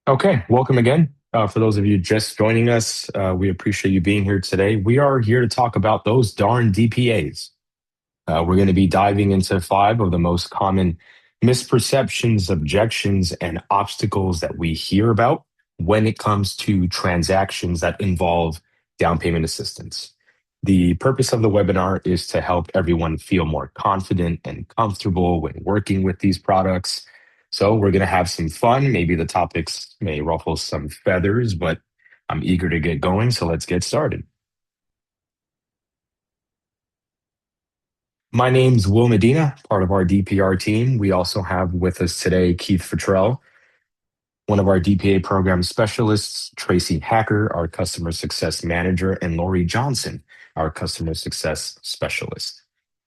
Okay, welcome again. For those of you just joining us, we appreciate you being here today. We are here to talk about those darn DPAs. We're going to be diving into five of the most common misperceptions, objections, and obstacles that we hear about when it comes to transactions that involve down payment assistance. The purpose of the webinar is to help everyone feel more confident and comfortable when working with these products. So we're going to have some fun. Maybe the topics may ruffle some feathers, but I'm eager to get going. So let's get started. My name's Will Medina, part of our DPR team. We also have with us today Keith Futrell, one of our DPA program specialists, Tracy Hacker, our customer success manager, and Lori Johnson, our customer success specialist.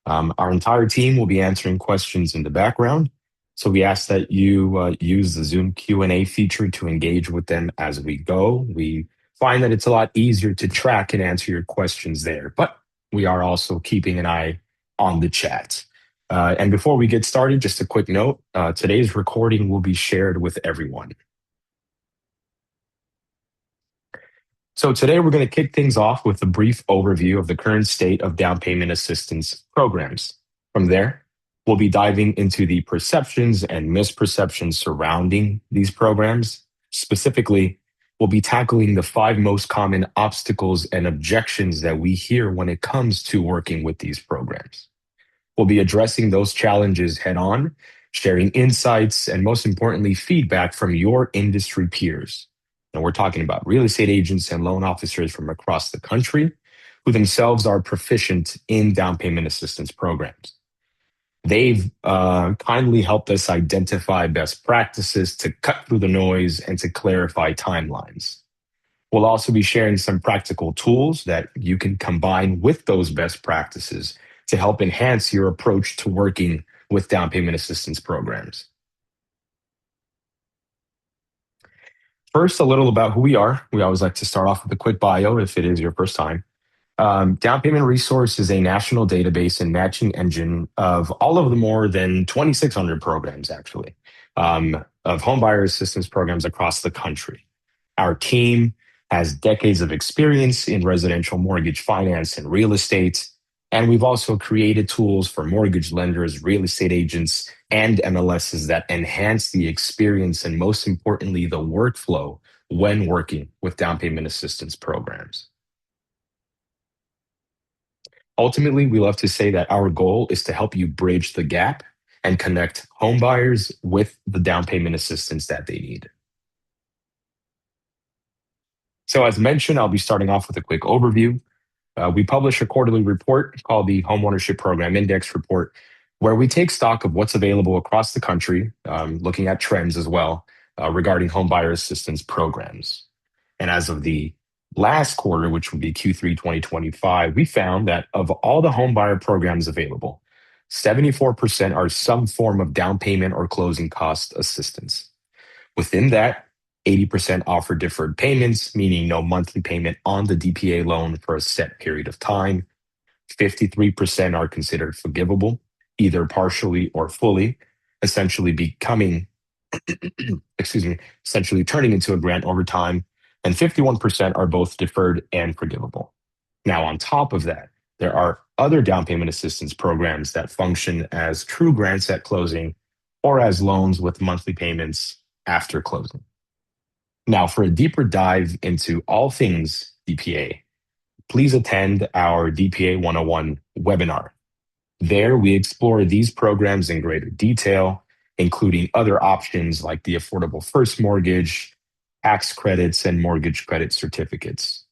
Our entire team will be answering questions in the background. So we ask that you use the Zoom Q&A feature to engage with them as we go. We find that it's a lot easier to track and answer your questions there, but we are also keeping an eye on the chat. And before we get started, just a quick note, today's recording will be shared with everyone. So today we're going to kick things off with a brief overview of the current state of down payment assistance programs. From there, we'll be diving into the perceptions and misperceptions surrounding these programs. Specifically, we'll be tackling the five most common obstacles and objections that we hear when it comes to working with these programs. We'll be addressing those challenges head on, sharing insights, and most importantly, feedback from your industry peers. And we're talking about real estate agents and loan officers from across the country who themselves are proficient in down payment assistance programs. They've kindly helped us identify best practices to cut through the noise and to clarify timelines. We'll also be sharing some practical tools that you can combine with those best practices to help enhance your approach to working with down payment assistance programs. First, a little about who we are. We always like to start off with a quick bio if it is your first time. Down Payment Resource is a national database and matching engine of all of the more than 2,600 programs, actually, of homebuyer assistance programs across the country. Our team has decades of experience in residential mortgage finance and real estate. And we've also created tools for mortgage lenders, real estate agents, and MLSs that enhance the experience and, most importantly, the workflow when working with down payment assistance programs. Ultimately, we love to say that our goal is to help you bridge the gap and connect homebuyers with the down payment assistance that they need. So as mentioned, I'll be starting off with a quick overview. We publish a quarterly report called the Homeownership Program Index Report, where we take stock of what's available across the country, looking at trends as well regarding homebuyer assistance programs. And as of the last quarter, which would be Q3 2025, we found that of all the homebuyer programs available, 74% are some form of down payment or closing cost assistance. Within that, 80% offer deferred payments, meaning no monthly payment on the DPA loan for a set period of time. 53% are considered forgivable, either partially or fully, essentially becoming, essentially turning into a grant over time. And 51% are both deferred and forgivable. Now, on top of that, there are other down payment assistance programs that function as true grants at closing or as loans with monthly payments after closing. Now, for a deeper dive into all things DPA, please attend our DPA 101 webinar. There, we explore these programs in greater detail, including other options like the affordable first mortgage, tax credits, and mortgage credit certificates.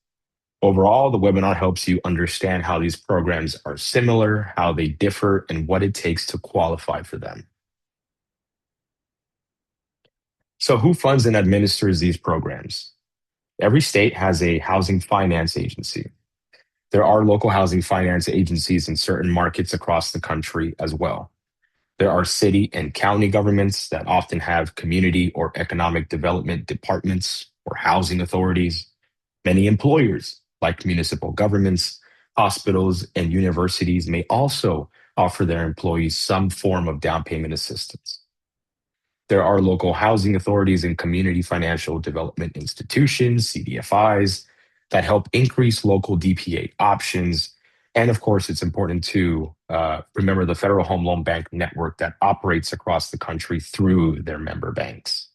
Overall, the webinar helps you understand how these programs are similar, how they differ, and what it takes to qualify for them. So who funds and administers these programs? Every state has a housing finance agency. There are local housing finance agencies in certain markets across the country as well. There are city and county governments that often have community or economic development departments or housing authorities. Many employers, like municipal governments, hospitals, and universities, may also offer their employees some form of down payment assistance. There are local housing authorities and community financial development institutions, CDFIs, that help increase local DPA options. And of course, it's important to remember the Federal Home Loan Bank network that operates across the country through their member banks.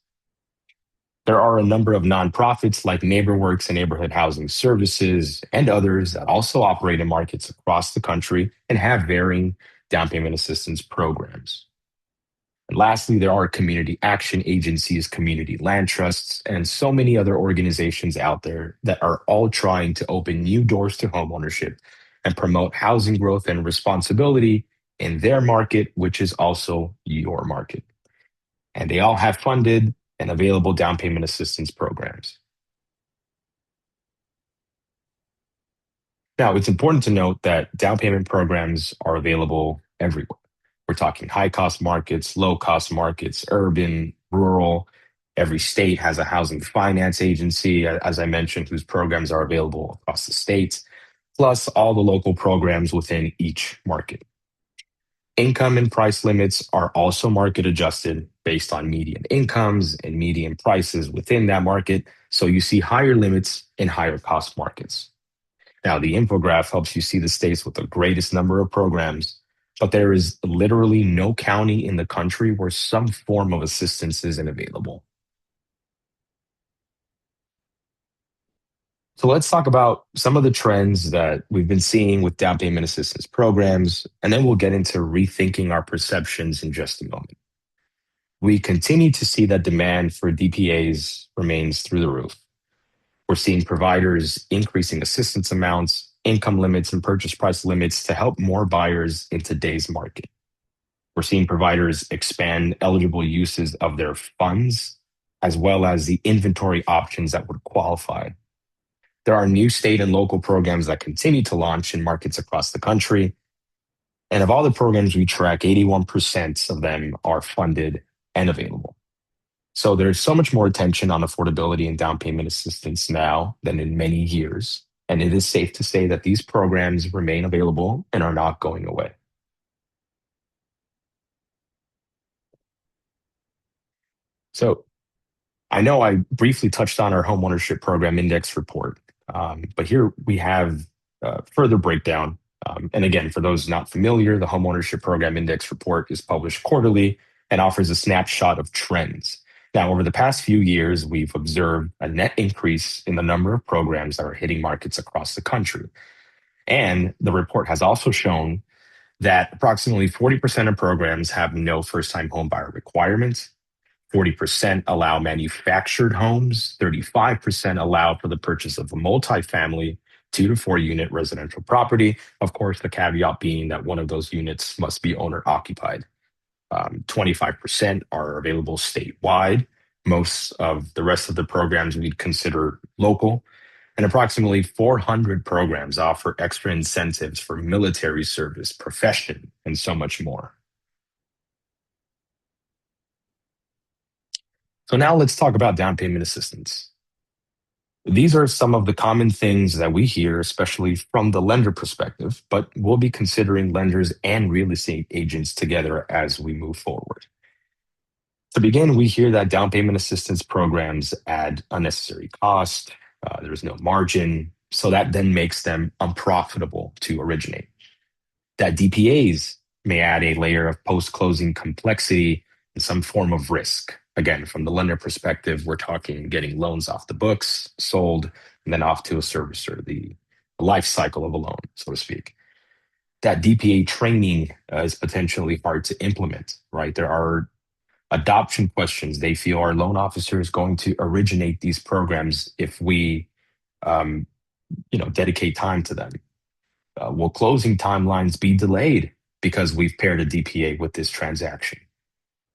There are a number of nonprofits like NeighborWorks and Neighborhood Housing Services and others that also operate in markets across the country and have varying down payment assistance programs. And lastly, there are community action agencies, community land trusts, and so many other organizations out there that are all trying to open new doors to homeownership and promote housing growth and responsibility in their market, which is also your market. And they all have funded and available down payment assistance programs. Now, it's important to note that down payment programs are available everywhere. We're talking high cost markets, low cost markets, urban, rural. Every state has a housing finance agency, as I mentioned, whose programs are available across the states, plus all the local programs within each market. Income and price limits are also market adjusted based on median incomes and median prices within that market. So you see higher limits in higher cost markets. Now, the infograph helps you see the states with the greatest number of programs, but there is literally no county in the country where some form of assistance isn't available. So let's talk about some of the trends that we've been seeing with down payment assistance programs, and then we'll get into rethinking our perceptions in just a moment. We continue to see that demand for DPAs remains through the roof. We're seeing providers increasing assistance amounts, income limits, and purchase price limits to help more buyers in today's market. We're seeing providers expand eligible uses of their funds, as well as the inventory options that would qualify. There are new state and local programs that continue to launch in markets across the country. And of all the programs we track, 81% of them are funded and available. So there's so much more attention on affordability and down payment assistance now than in many years. And it is safe to say that these programs remain available and are not going away. So I know I briefly touched on our homeownership program index report, but here we have further breakdown. And again, for those not familiar, the homeownership program index report is published quarterly and offers a snapshot of trends. Now, over the past few years, we've observed a net increase in the number of programs that are hitting markets across the country. And the report has also shown that approximately 40% of programs have no first time home buyer requirements. 40% allow manufactured homes, 35% allow for the purchase of a multifamily 2 to 4 unit residential property. Of course, the caveat being that one of those units must be owner occupied. 25% are available statewide. Most of the rest of the programs we'd consider local. And approximately 400 programs offer extra incentives for military service, profession, and so much more. So now let's talk about down payment assistance. These are some of the common things that we hear, especially from the lender perspective, but we'll be considering lenders and real estate agents together as we move forward. To begin, we hear that down payment assistance programs add unnecessary cost, there's no margin, so that then makes them unprofitable to originate. That DPAs may add a layer of post closing complexity and some form of risk. Again, from the lender perspective, we're talking getting loans off the books, sold, and then off to a servicer, the life cycle of a loan, so to speak. That DPA training is potentially hard to implement, right? There are adoption questions. They feel our loan officer is going to originate these programs if we, dedicate time to them. Will closing timelines be delayed because we've paired a DPA with this transaction?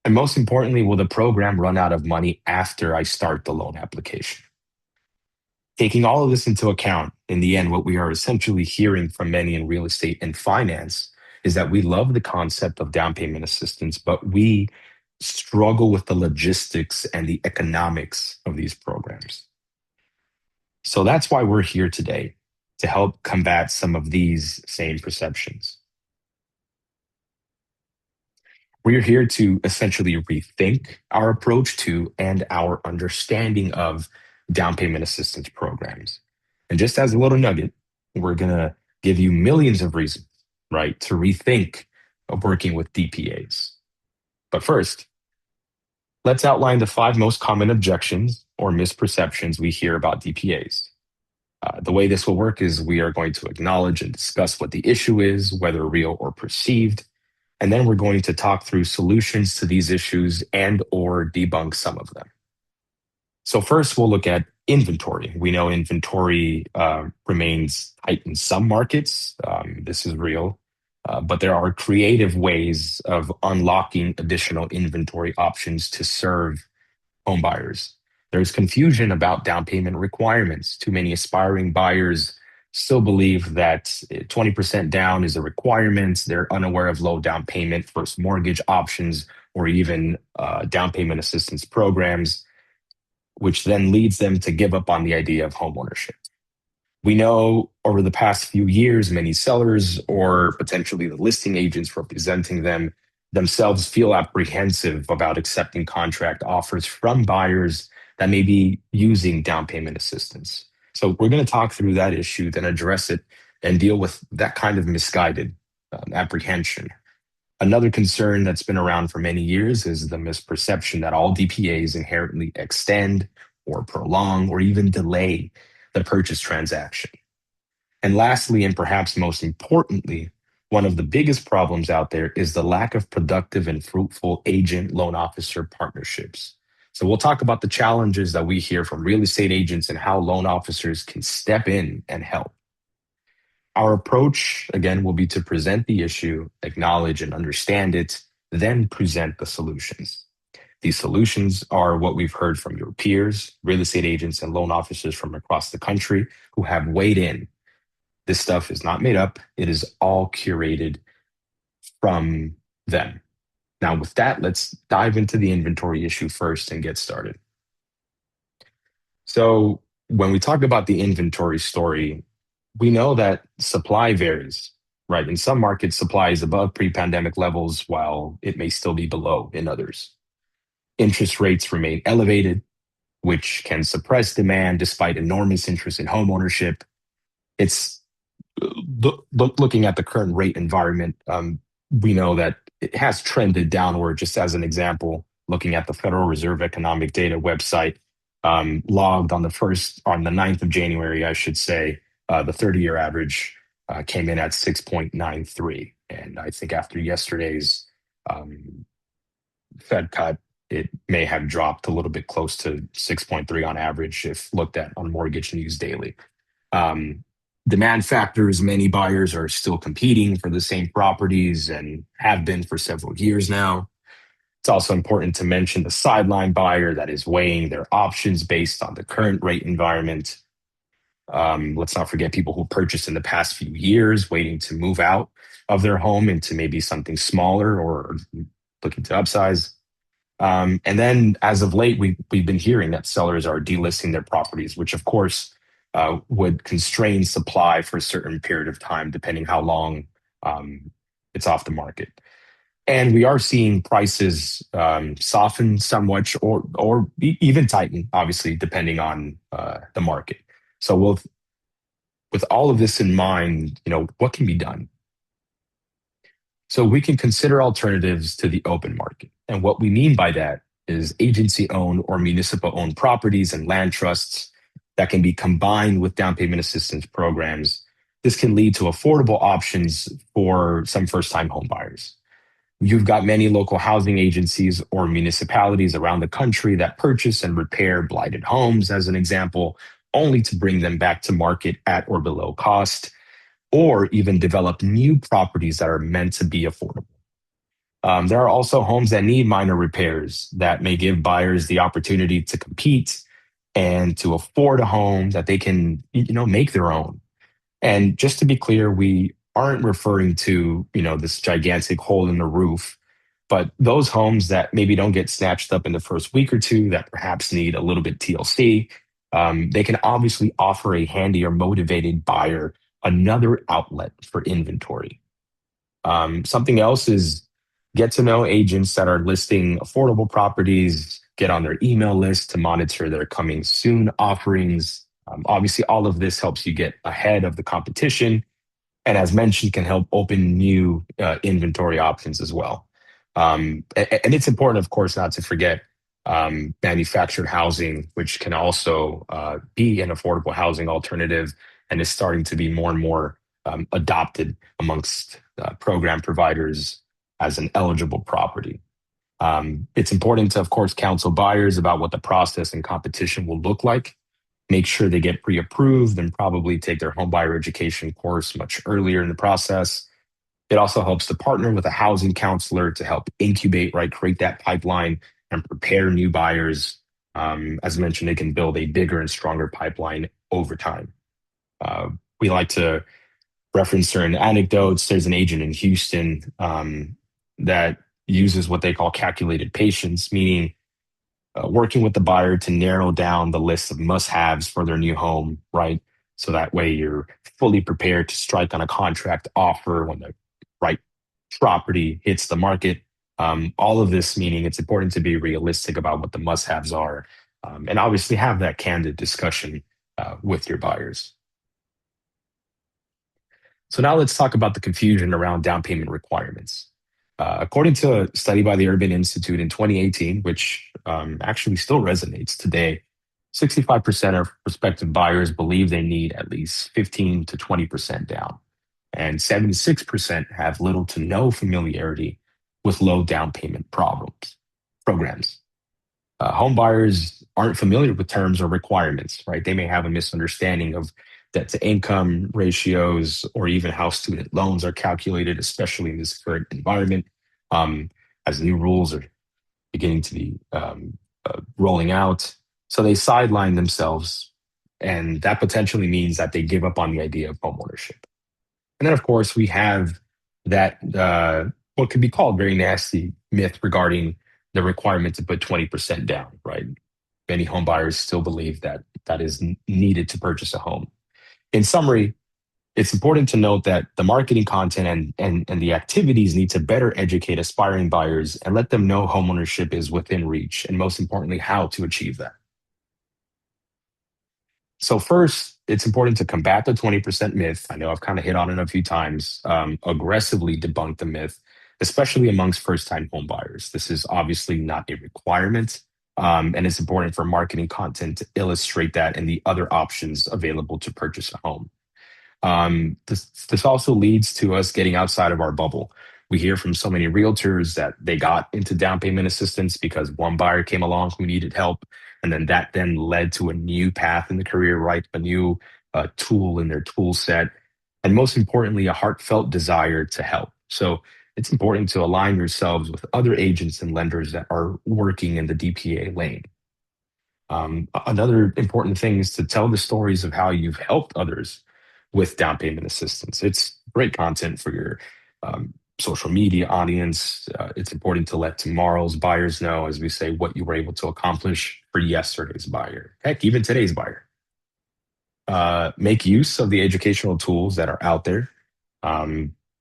And most importantly, will the program run out of money after I start the loan application? Taking all of this into account, in the end, what we are essentially hearing from many in real estate and finance is that we love the concept of down payment assistance, but we struggle with the logistics and the economics of these programs. So that's why we're here today, to help combat some of these same perceptions. We're here to essentially rethink our approach to and our understanding of down payment assistance programs. And just as a little nugget, we're going to give you millions of reasons, right, to rethink of working with DPAs. But first, let's outline the five most common objections or misperceptions we hear about DPAs. The way this will work is we are going to acknowledge and discuss what the issue is, whether real or perceived, and then we're going to talk through solutions to these issues and or debunk some of them. So first, we'll look at inventory. We know inventory remains tight in some markets. This is real, but there are creative ways of unlocking additional inventory options to serve home buyers. There's confusion about down payment requirements. Too many aspiring buyers still believe that 20% down is a requirement. They're unaware of low down payment, first mortgage options, or even down payment assistance programs, which then leads them to give up on the idea of homeownership. We know over the past few years, many sellers or potentially the listing agents representing them themselves feel apprehensive about accepting contract offers from buyers that may be using down payment assistance. So we're going to talk through that issue, then address it and deal with that kind of misguided apprehension. Another concern that's been around for many years is the misperception that all DPAs inherently extend or prolong or even delay the purchase transaction. And lastly, and perhaps most importantly, one of the biggest problems out there is the lack of productive and fruitful agent loan officer partnerships. So we'll talk about the challenges that we hear from real estate agents and how loan officers can step in and help. Our approach, again, will be to present the issue, acknowledge and understand it, then present the solutions. These solutions are what we've heard from your peers, real estate agents, and loan officers from across the country who have weighed in. This stuff is not made up, it is all curated from them. Now, with that, let's dive into the inventory issue first and get started. So, when we talk about the inventory story, we know that supply varies, right? In some markets, supply is above pre pandemic levels, while it may still be below in others. Interest rates remain elevated, which can suppress demand despite enormous interest in homeownership. It's looking at the current rate environment, we know that it has trended downward. Just as an example, looking at the Federal Reserve Economic Data website, logged on the 9th of January, I should say, the 30-year average came in at 6.93. And I think after yesterday's Fed cut, it may have dropped a little bit close to 6.3 on average if looked at on Mortgage News Daily. Demand factors, many buyers are still competing for the same properties and have been for several years now. It's also important to mention the sideline buyer that is weighing their options based on the current rate environment. Let's not forget people who purchased in the past few years, waiting to move out of their home into maybe something smaller or looking to upsize. And then as of late, we've been hearing that sellers are delisting their properties, which of course would constrain supply for a certain period of time, depending how long it's off the market. And we are seeing prices soften somewhat or even tighten, obviously, depending on the market. So with all of this in mind, what can be done? So we can consider alternatives to the open market. And what we mean by that is agency-owned or municipal-owned properties and land trusts that can be combined with down payment assistance programs. This can lead to affordable options for some first-time home buyers. You've got many local housing agencies or municipalities around the country that purchase and repair blighted homes, as an example, only to bring them back to market at or below cost, or even develop new properties that are meant to be affordable. There are also homes that need minor repairs that may give buyers the opportunity to compete and to afford a home that they can, make their own. And just to be clear, we aren't referring to, this gigantic hole in the roof, but those homes that maybe don't get snatched up in the first week or two that perhaps need a little bit TLC. They can obviously offer a handy or motivated buyer another outlet for inventory. Something else is Get to know agents that are listing affordable properties, get on their email list to monitor their coming soon offerings. Obviously, all of this helps you get ahead of the competition, and as mentioned, can help open new inventory options as well. And it's important, of course, not to forget manufactured housing, which can also be an affordable housing alternative and is starting to be more and more adopted amongst program providers as an eligible property. It's important to, of course, counsel buyers about what the process and competition will look like. Make sure they get pre-approved and probably take their home buyer education course much earlier in the process. It also helps to partner with a housing counselor to help incubate, right, create that pipeline and prepare new buyers. As mentioned, they can build a bigger and stronger pipeline over time. Uh, we like to reference certain anecdotes. There's an agent in Houston that uses what they call calculated patience, meaning working with the buyer to narrow down the list of must-haves for their new home, right? So that way you're fully prepared to strike on a contract offer when the right property hits the market. All of this meaning it's important to be realistic about what the must-haves are, and obviously have that candid discussion with your buyers. So now let's talk about the confusion around down payment requirements. According to a study by the Urban Institute in 2018, which actually still resonates today, 65% of prospective buyers believe they need at least 15 to 20% down, and 76% have little to no familiarity with low down payment programs. Home buyers aren't familiar with terms or requirements, right? They may have a misunderstanding of debt to income ratios or even how student loans are calculated, especially in this current environment, um, as new rules are beginning to be rolling out. So they sideline themselves, and that potentially means that they give up on the idea of homeownership. And then, of course, we have that what could be called very nasty myth regarding the requirement to put 20% down, right? Many home buyers still believe that that is needed to purchase a home. In summary, it's important to note that the marketing content and the activities need to better educate aspiring buyers and let them know homeownership is within reach, and most importantly, how to achieve that. So first, it's important to combat the 20% myth. I know I've kind of hit on it a few times. Aggressively debunk the myth, especially amongst first-time home buyers. This is obviously not a requirement, and it's important for marketing content to illustrate that and the other options available to purchase a home. This also leads to us getting outside of our bubble. We hear from so many realtors that they got into down payment assistance because one buyer came along who needed help, and then that then led to a new path in the career, right? A new tool in their tool set, and most importantly, a heartfelt desire to help. So it's important to align yourselves with other agents and lenders that are working in the DPA lane. Another important thing is to tell the stories of how you've helped others with down payment assistance. It's great content for your social media audience. It's important to let tomorrow's buyers know, as we say, what you were able to accomplish for yesterday's buyer. Heck, even today's buyer. Make use of the educational tools that are out there,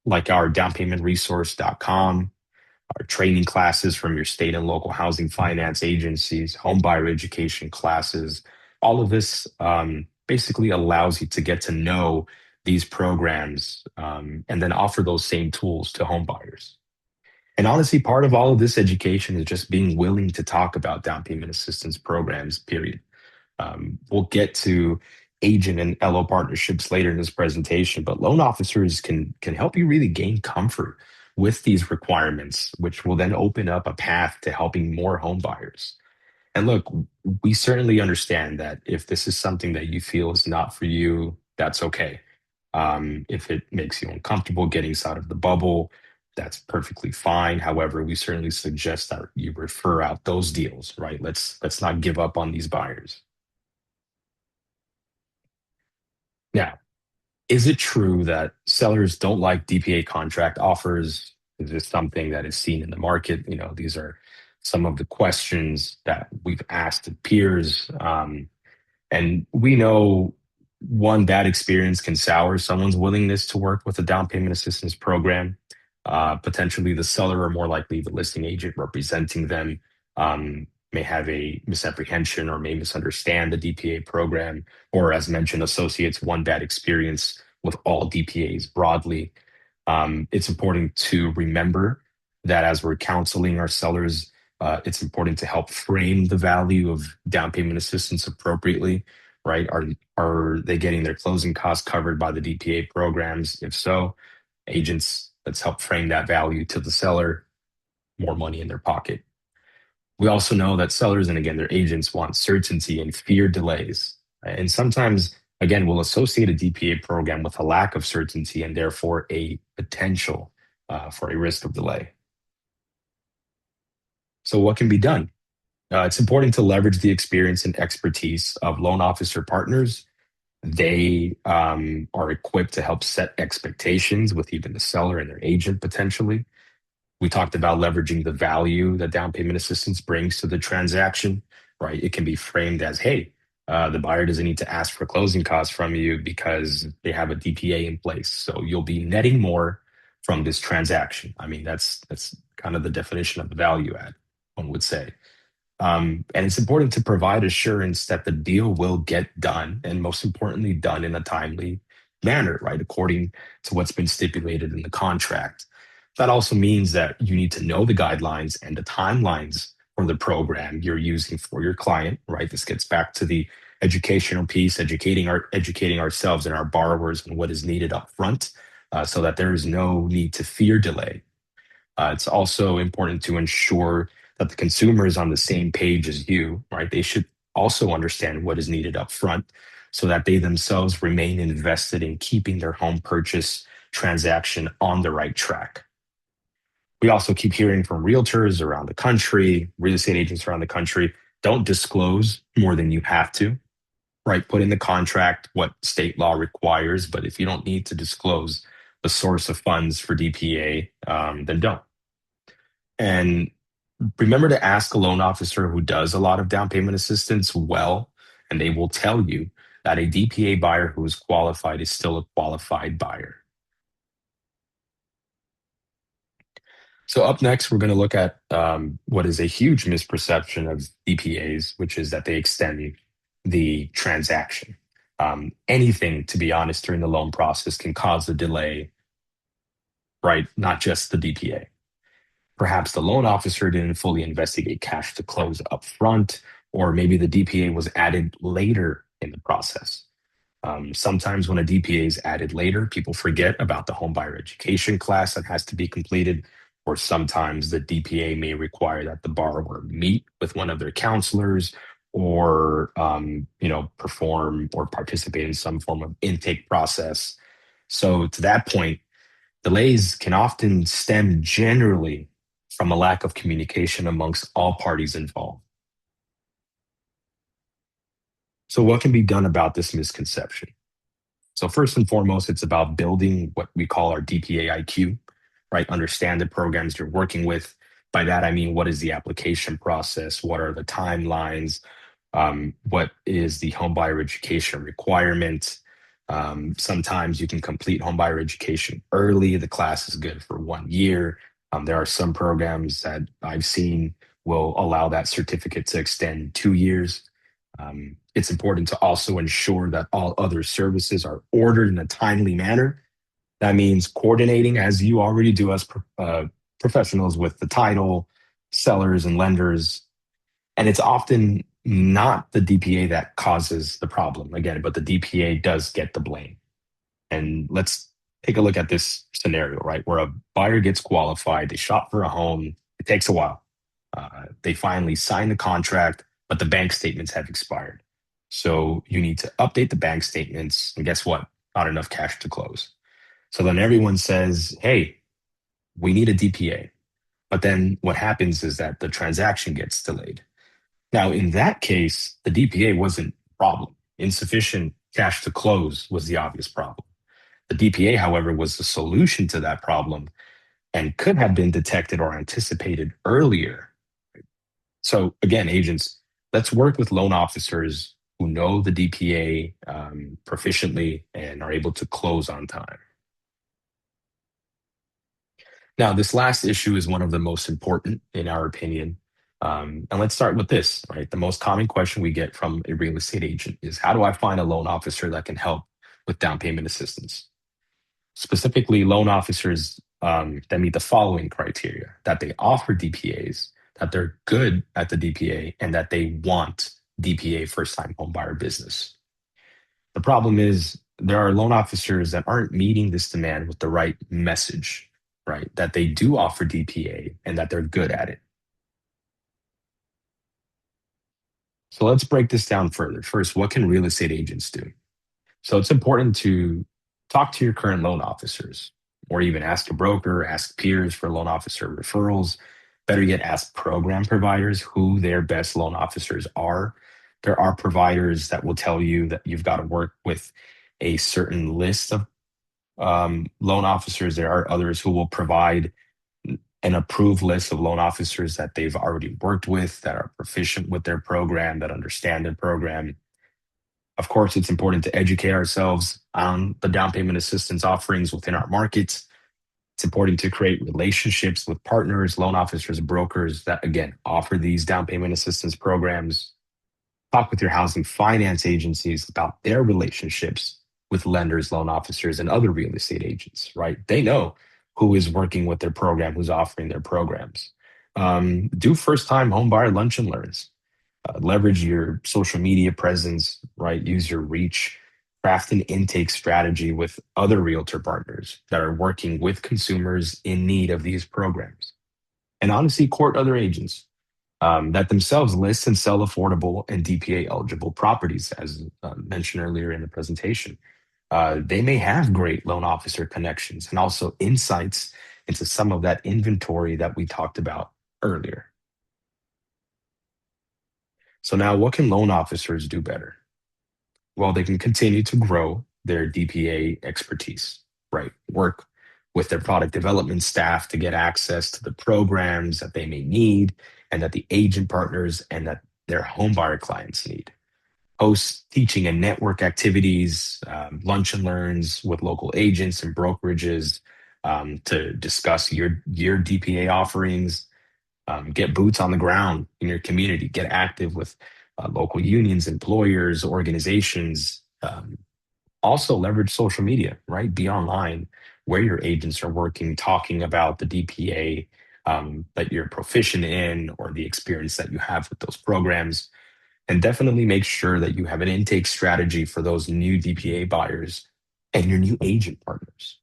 like our downpaymentresource.com, our training classes from your state and local housing finance agencies, home buyer education classes. All of this basically allows you to get to know these programs, and then offer those same tools to home buyers. And honestly, part of all of this education is just being willing to talk about down payment assistance programs, period. We'll get to agent and LO partnerships later in this presentation, but loan officers can help you really gain comfort with these requirements, which will then open up a path to helping more home buyers. And look, we certainly understand that if this is something that you feel is not for you, that's okay. If it makes you uncomfortable getting out of the bubble, that's perfectly fine. However, we certainly suggest that you refer out those deals, right? Let's not give up on these buyers. Now, is it true that sellers don't like DPA contract offers? Is this something that is seen in the market? These are some of the questions that we've asked peers. And we know one bad experience can sour someone's willingness to work with a down payment assistance program. Potentially, the seller or more likely the listing agent representing them may have a misapprehension or may misunderstand the DPA program, or as mentioned, associates one bad experience with all DPAs broadly. It's important to remember that as we're counseling our sellers, it's important to help frame the value of down payment assistance appropriately, right? Are they getting their closing costs covered by the DPA programs? If so, agents, let's help frame that value to the seller, more money in their pocket. We also know that sellers and again, their agents want certainty and fear delays. And sometimes, again, we'll associate a DPA program with a lack of certainty and therefore a potential for a risk of delay. So, what can be done? It's important to leverage the experience and expertise of loan officer partners. They are equipped to help set expectations with even the seller and their agent potentially. We talked about leveraging the value that down payment assistance brings to the transaction, right? It can be framed as, hey, the buyer doesn't need to ask for closing costs from you because they have a DPA in place. So you'll be netting more from this transaction. I mean, that's kind of the definition of the value add, one would say. And it's important to provide assurance that the deal will get done, and most importantly, done in a timely manner, right? According to what's been stipulated in the contract. That also means that you need to know the guidelines and the timelines for the program you're using for your client, right? This gets back to the educational piece, educating ourselves and our borrowers on what is needed up front, so that there is no need to fear delay. It's also important to ensure that the consumer is on the same page as you, right? They should also understand what is needed up front so that they themselves remain invested in keeping their home purchase transaction on the right track. We also keep hearing from realtors around the country, real estate agents around the country, don't disclose more than you have to, right? Put in the contract what state law requires, but if you don't need to disclose the source of funds for DPA, then don't. And remember to ask a loan officer who does a lot of down payment assistance well, and they will tell you that a DPA buyer who is qualified is still a qualified buyer. So up next, we're going to look at what is a huge misperception of DPAs, which is that they extend the transaction. Anything, to be honest, during the loan process can cause a delay, right? Not just the DPA. Perhaps the loan officer didn't fully investigate cash to close up front, or maybe the DPA was added later in the process. Sometimes when a DPA is added later, people forget about the homebuyer education class that has to be completed, or sometimes the DPA may require that the borrower meet with one of their counselors or perform or participate in some form of intake process. So to that point, delays can often stem generally from a lack of communication amongst all parties involved. So, what can be done about this misconception? So, first and foremost, it's about building what we call our DPA IQ, right? Understand the programs you're working with. By that, I mean, what is the application process? What are the timelines? What is the homebuyer education requirement? Sometimes you can complete homebuyer education early. The class is good for 1 year. There are some programs that I've seen will allow that certificate to extend 2 years. It's important to also ensure that all other services are ordered in a timely manner. That means coordinating, as you already do as professionals, with the title, sellers, and lenders. And it's often not the DPA that causes the problem, again, but the DPA does get the blame. And let's take a look at this scenario, right? Where a buyer gets qualified, they shop for a home, it takes a while. They finally sign the contract, but the bank statements have expired. So you need to update the bank statements. And guess what? Not enough cash to close. So then everyone says, hey, we need a DPA. But then what happens is that the transaction gets delayed. Now, in that case, the DPA wasn't a problem. Insufficient cash to close was the obvious problem. The DPA, however, was the solution to that problem and could have been detected or anticipated earlier. So, again, agents, let's work with loan officers who know the DPA proficiently and are able to close on time. Now, this last issue is one of the most important in our opinion. And let's start with this, right? The most common question we get from a real estate agent is, how do I find a loan officer that can help with down payment assistance? Specifically, loan officers that meet the following criteria: that they offer DPAs, that they're good at the DPA, and that they want DPA first time home buyer business. The problem is there are loan officers that aren't meeting this demand with the right message, right? That they do offer DPA and that they're good at it. So let's break this down further. First, what can real estate agents do? So it's important to talk to your current loan officers, or even ask a broker, ask peers for loan officer referrals. Better yet, ask program providers who their best loan officers are. There are providers that will tell you that you've got to work with a certain list of loan officers. There are others who will provide an approved list of loan officers that they've already worked with, that are proficient with their program, that understand their program. Of course, it's important to educate ourselves on the down payment assistance offerings within our markets. It's important to create relationships with partners, loan officers, brokers that, again, offer these down payment assistance programs. Talk with your housing finance agencies about their relationships with lenders, loan officers, and other real estate agents, right? They know who is working with their program, who's offering their programs. Do first time home buyer lunch and learns. Leverage your social media presence, right? Use your reach. Craft an intake strategy with other realtor partners that are working with consumers in need of these programs. And honestly, court other agents that themselves list and sell affordable and DPA eligible properties, as mentioned earlier in the presentation. They may have great loan officer connections and also insights into some of that inventory that we talked about earlier. So now what can loan officers do better? Well, they can continue to grow their DPA expertise, right? Work with their product development staff to get access to the programs that they may need and that the agent partners and that their homebuyer clients need. Host teaching and network activities, lunch and learns with local agents and brokerages to discuss your DPA offerings. Get boots on the ground in your community. Get active with local unions, employers, organizations. Also leverage social media, right? Be online where your agents are working, talking about the DPA that you're proficient in or the experience that you have with those programs. And definitely make sure that you have an intake strategy for those new DPA buyers and your new agent partners.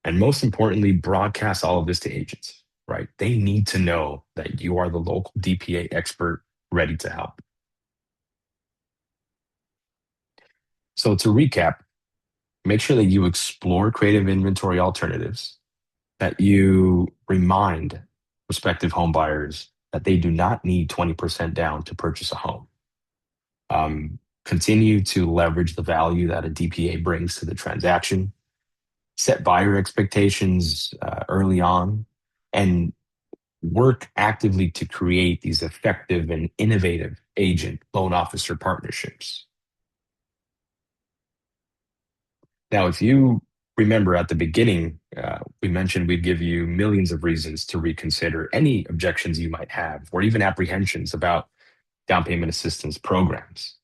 And most importantly, broadcast all of this to agents, right? They need to know that you are the local DPA expert ready to help. So to recap, make sure that you explore creative inventory alternatives, that you remind prospective home buyers that they do not need 20% down to purchase a home. Continue to leverage the value that a DPA brings to the transaction. Set buyer expectations early on, and work actively to create these effective and innovative agent loan officer partnerships. Now, if you remember at the beginning, we mentioned we'd give you millions of reasons to reconsider any objections you might have or even apprehensions about down payment assistance programs.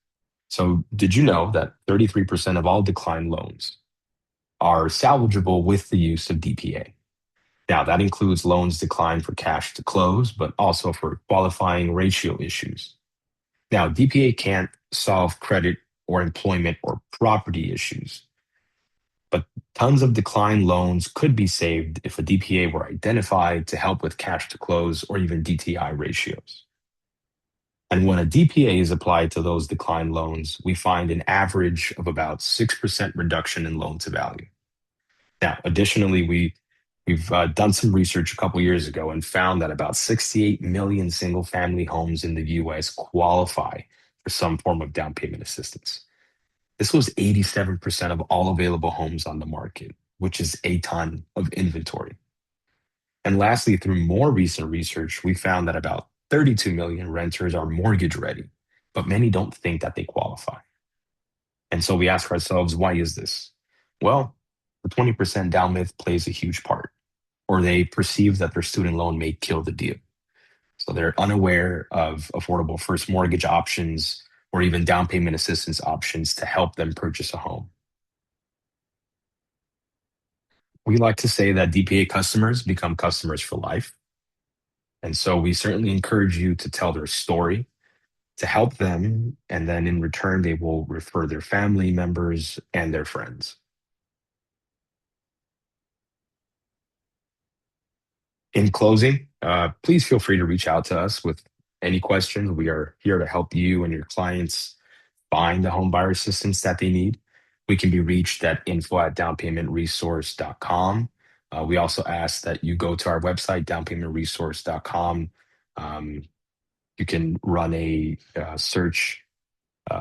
So, did you know that 33% of all declined loans are salvageable with the use of DPA? Now, that includes loans declined for cash to close, but also for qualifying ratio issues. Now, DPA can't solve credit or employment or property issues, but tons of declined loans could be saved if a DPA were identified to help with cash to close or even DTI ratios. And when a DPA is applied to those declined loans, we find an average of about 6% reduction in loan to value. Now, additionally, we've done some research a couple years ago and found that about 68 million single family homes in the US qualify for some form of down payment assistance. This was 87% of all available homes on the market, which is a ton of inventory. And lastly, through more recent research, we found that about 32 million renters are mortgage ready, but many don't think that they qualify. And so we ask ourselves, why is this? Well, the 20% down myth plays a huge part. or they perceive that their student loan may kill the deal. So they're unaware of affordable first mortgage options or even down payment assistance options to help them purchase a home. We like to say that DPA customers become customers for life. And so we certainly encourage you to tell their story to help them. And then in return, they will refer their family members and their friends. In closing, please feel free to reach out to us with any questions. We are here to help you and your clients find the home buyer assistance that they need. We can be reached at info@downpaymentresource.com. We also ask that you go to our website, downpaymentresource.com. Um, you can run a search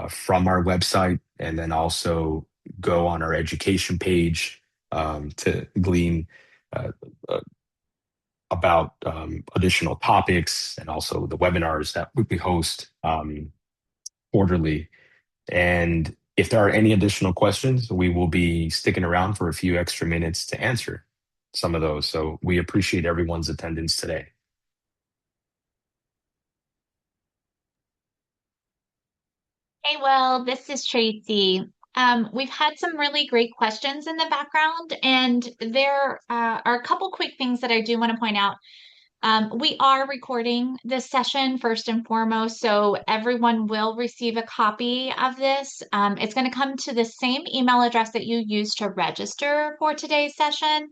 from our website and then also go on our education page to glean uh, uh, about additional topics and also the webinars that we host quarterly. And if there are any additional questions, we will be sticking around for a few extra minutes to answer some of those. So we appreciate everyone's attendance today. Hey, well, this is Tracy. We've had some really great questions in the background, and there are a couple quick things that I do want to point out. We are recording this session first and foremost, so everyone will receive a copy of this. It's going to come to the same email address that you used to register for today's session.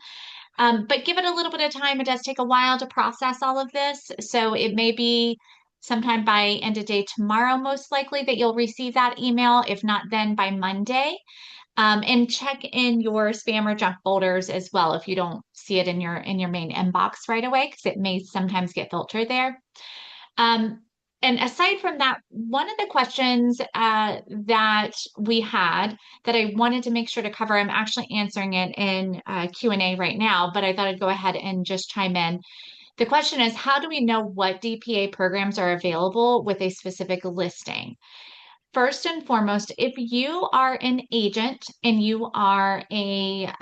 But give it a little bit of time. It does take a while to process all of this. So it may be sometime by end of day tomorrow, most likely, that you'll receive that email. If not, then by Monday. And check in your spam or junk folders as well if you don't see it in your main inbox right away, because it may sometimes get filtered there. Um, and aside from that, one of the questions that we had that I wanted to make sure to cover, I'm actually answering it in Q&A right now, but I thought I'd go ahead and just chime in. The question is, how do we know what DPA programs are available with a specific listing? First and foremost, if you are an agent and you are a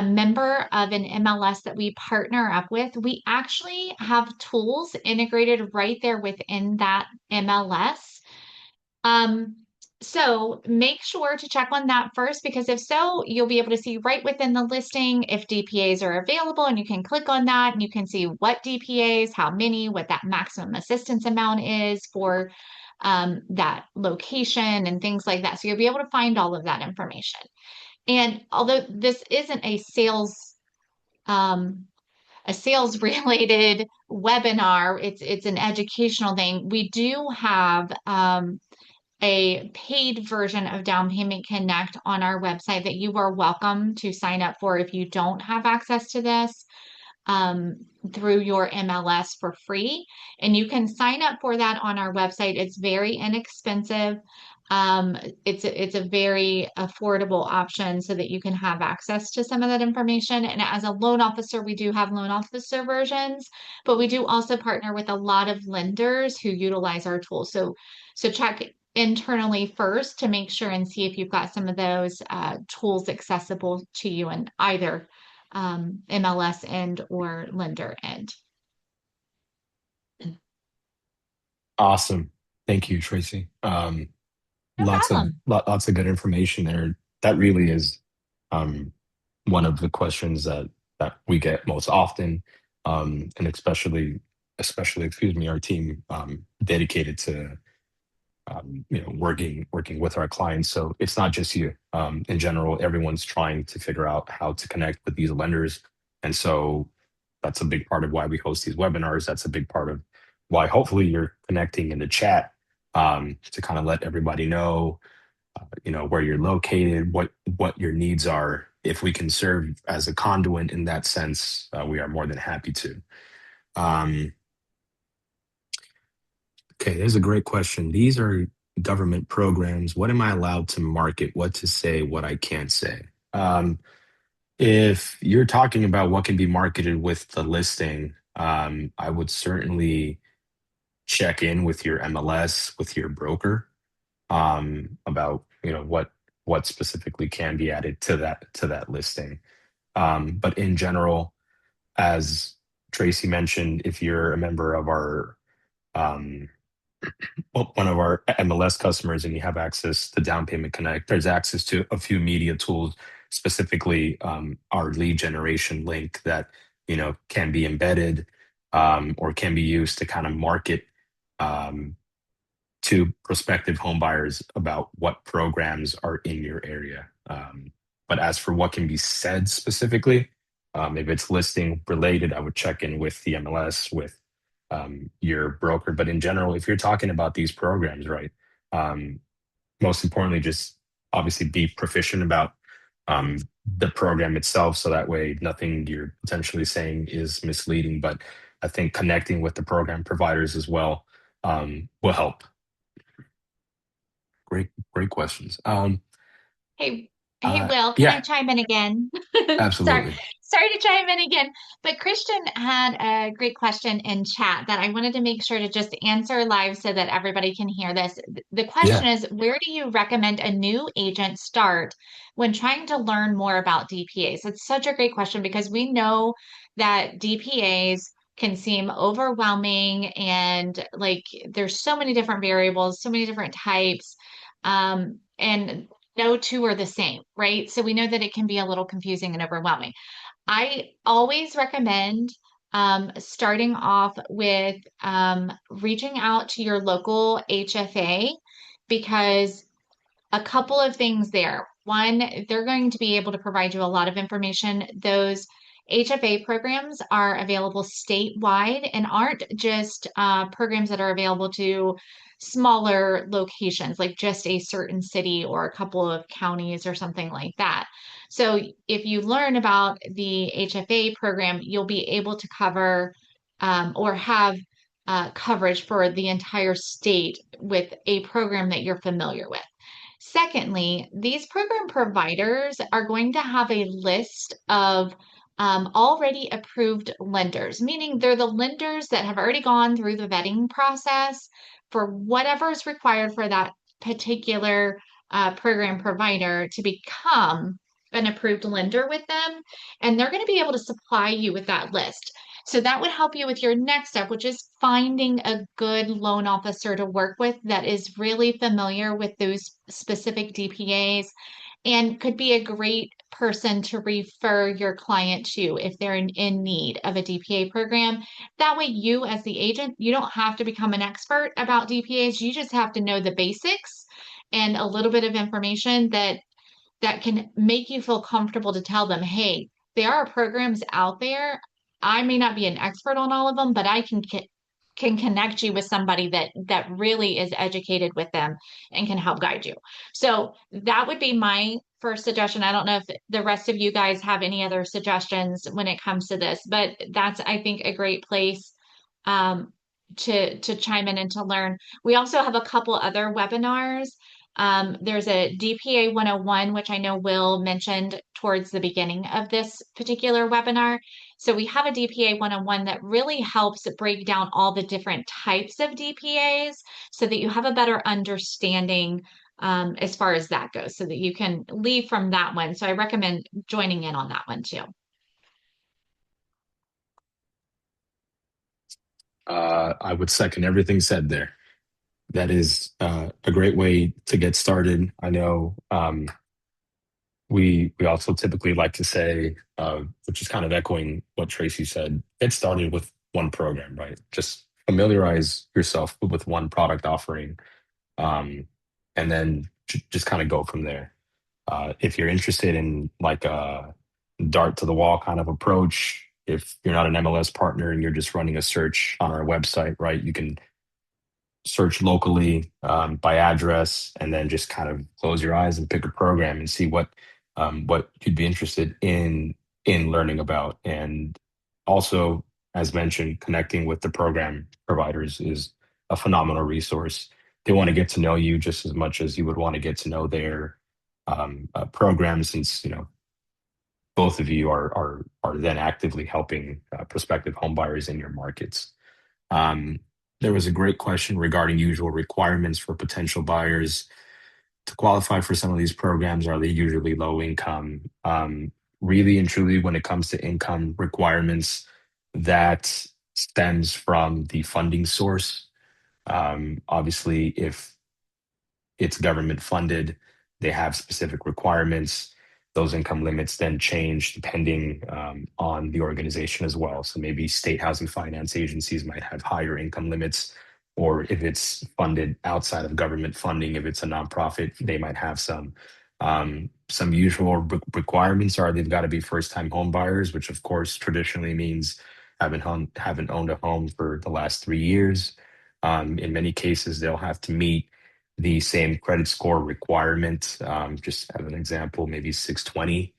member of an MLS that we partner up with, we actually have tools integrated right there within that MLS. Um, so make sure to check on that first, because if so, you'll be able to see right within the listing if DPAs are available, and you can click on that and you can see what DPAs, how many, what that maximum assistance amount is for that location and things like that. So you'll be able to find all of that information. And although this isn't um, a sales related webinar, it's an educational thing. We do have a paid version of Down Payment Connect on our website that you are welcome to sign up for if you don't have access to this um, through your MLS for free. And you can sign up for that on our website. It's very inexpensive. Um, it's a very affordable option so that you can have access to some of that information. And as a loan officer, we do have loan officer versions, but we do also partner with a lot of lenders who utilize our tools. So check internally first to make sure and see if you've got some of those tools accessible to you in either MLS end or lender end. Awesome. Thank you, Tracy. No problem. Lots of good information there. That really is um, one of the questions that we get most often, and especially, excuse me, our team dedicated to working with our clients. So it's not just you. In general, everyone's trying to figure out how to connect with these lenders, and so that's a big part of why we host these webinars. That's a big part of why hopefully you're connecting in the chat to kind of let everybody know, where you're located, what your needs are. If we can serve as a conduit in that sense, we are more than happy to. Um, Okay, there's a great question. These are government programs. What am I allowed to market? What to say? What I can't say? If you're talking about what can be marketed with the listing, I would certainly check in with your MLS, with your broker, about what specifically can be added to that listing. But in general, as Tracy mentioned, if you're a member of our um, one of our MLS customers and you have access to Down Payment Connect, there's access to a few media tools, specifically our lead generation link that can be embedded or can be used to kind of market um, to prospective home buyers about what programs are in your area. But as for what can be said specifically, if it's listing related, I would check in with the MLS, with your broker. But in general, if you're talking about these programs, right, um, most importantly, just obviously be proficient about um, the program itself. So that way, nothing you're potentially saying is misleading. But I think connecting with the program providers as well will help. Great questions. Hey, hey, Will, can I Yeah, chime in again? Sorry, absolutely. sorry to chime in again. But Christian had a great question in chat that I wanted to make sure to just answer live so that everybody can hear this. The question Yeah. is, where do you recommend a new agent start when trying to learn more about DPAs? It's such a great question because we know that DPAs can seem overwhelming and like there's so many different variables, so many different types. And no two are the same, right? So we know that it can be a little confusing and overwhelming. I always recommend starting off with reaching out to your local HFA because a couple of things there. One, they're going to be able to provide you a lot of information. Those HFA programs are available statewide and aren't just programs that are available to smaller locations, like just a certain city or a couple of counties or something like that. So if you learn about the HFA program, you'll be able to cover or have coverage for the entire state with a program that you're familiar with. Secondly, these program providers are going to have a list of already approved lenders, meaning they're the lenders that have already gone through the vetting process for whatever is required for that particular program provider to become an approved lender with them. And they're going to be able to supply you with that list. So that would help you with your next step, which is finding a good loan officer to work with that is really familiar with those specific DPAs and could be a great person to refer your client to if they're in need of a DPA program. That way, you as the agent, you don't have to become an expert about DPAs. You just have to know the basics and a little bit of information that can make you feel comfortable to tell them, hey, there are programs out there. I may not be an expert on all of them, but I can connect you with somebody that really is educated with them and can help guide you. So that would be my first suggestion. I don't know if the rest of you guys have any other suggestions when it comes to this, but that's I think a great place um, to chime in and to learn. We also have a couple other webinars. There's a DPA 101, which I know Will mentioned towards the beginning of this particular webinar. So we have a DPA 101 that really helps break down all the different types of DPAs so that you have a better understanding as far as that goes, so that you can leave from that one. So I recommend joining in on that one too. I would second everything said there. That is a great way to get started. I know we also typically like to say, which is kind of echoing what Tracy said, get started with one program, right? Just familiarize yourself with one product offering, um, and then just kind of go from there. If you're interested in like a dart to the wall kind of approach, if you're not an MLS partner and you're just running a search on our website, right, you can search locally by address and then just kind of close your eyes and pick a program and see what you'd be interested in learning about. And also, as mentioned, connecting with the program providers is a phenomenal resource. They want to get to know you just as much as you would want to get to know their program, since both of you are then actively helping prospective home buyers in your markets. Um, there was a great question regarding usual requirements for potential buyers to qualify for some of these programs. Are they usually low income? really and truly, when it comes to income requirements, that stems from the funding source. Obviously, if it's government funded. They have specific requirements. Those income limits then change depending on the organization as well. So maybe state housing finance agencies might have higher income limits, or if it's funded outside of government funding, if it's a nonprofit, they might have some. Some usual requirements are they've got to be first-time home buyers, which of course traditionally means haven't owned a home for the last 3 years. In many cases, they'll have to meet the same credit score requirement. Just as an example, maybe 620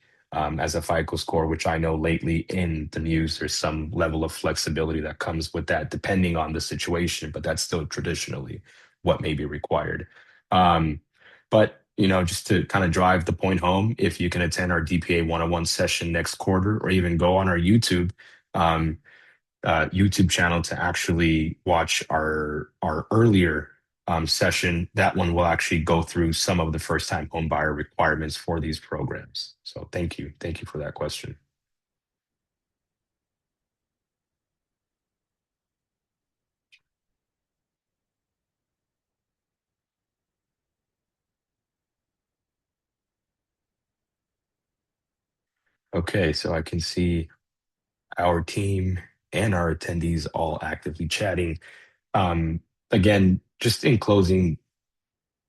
as a FICO score, which I know lately in the news, there's some level of flexibility that comes with that, depending on the situation, but that's still traditionally what may be required. But just to kind of drive the point home, if you can attend our DPA 101 session next quarter, or even go on our um, YouTube channel to actually watch our earlier session. That one will actually go through some of the first time home buyer requirements for these programs. So thank you for that question. Okay, so I can see our team and our attendees all actively chatting. Um, Again, just in closing,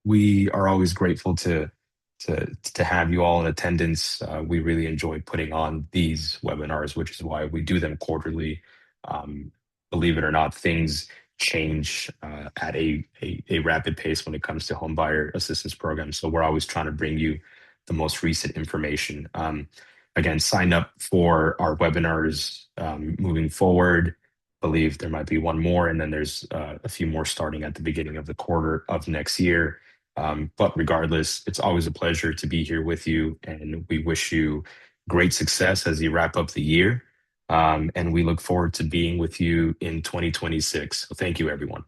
we are always grateful to have you all in attendance. We really enjoy putting on these webinars, which is why we do them quarterly. Um, Believe it or not, things change at a rapid pace when it comes to home buyer assistance programs. So we're always trying to bring you the most recent information. Again, sign up for our webinars moving forward. Believe there might be one more, and then there's a few more starting at the beginning of the quarter of next year. But regardless, it's always a pleasure to be here with you, and we wish you great success as you wrap up the year. And we look forward to being with you in 2026. So thank you, everyone.